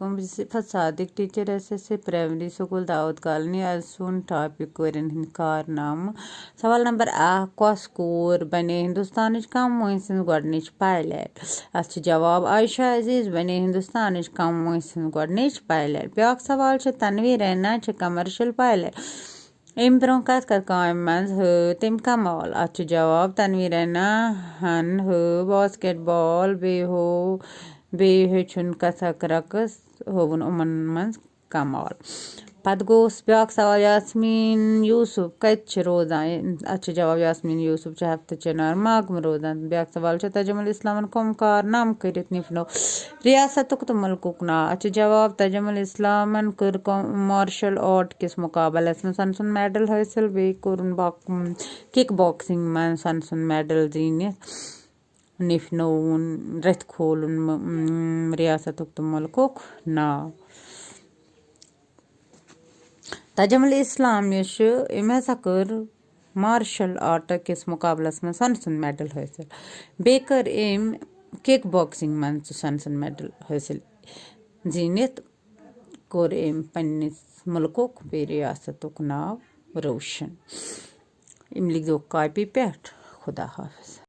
अलैकुम बह सिफत Sadiq teacher SSC primary school Daud colony आज सुन टॉपिक कोरिन हिंद कारनाम सवाल नंबर 1 कस कोर बने हिंदुस्तान कम सिंद गोडनिच पायलट अत जवाब आयशा अजीज बने हिंदुस्तान कम सिंद गोडनिच पायलट ब्याक सवाल तनवीर रैना कमर्शियल पायलट अम ब्रो कत कर काम मज तम कमाल अत जवाब तनवीर रैना हन बास्केटबॉल बे हेचुन कथक रकस होवन उमन मज कमाल पत गोस ब्याक सवाल यास्मीन यूसुफ कत रोजान अत जवाब यास्मीन यूसुफ हफ्त चनार मागम रोजान ब्याक सवाल तजमुल इस्लामन कम कारनाम कर निफनो रियासतुक तो मुल्कुक ना अत जवाब तजमुल इस्लामन कर मार्शल आर्ट किस मुकाबलस में सन मेडल हासिल बे कोरुन किक बॉक्सिंग में सन मेडल जीनित निफनोन रथ खोलुन रियासतुक तो मुल्कुक नाव तजमुल इस्लाम हसा कर मार्शल आर्ट किस मुकाबलस में सन मेडल हासिल बे कर अम किक बॉक्सिंग में सन मेडल हासिल जीनित कोर अम पन्निस मुल्कुक बे रियासतुक नाव रोशन अम लिख दो कॉपी पे खुदा हाफिज।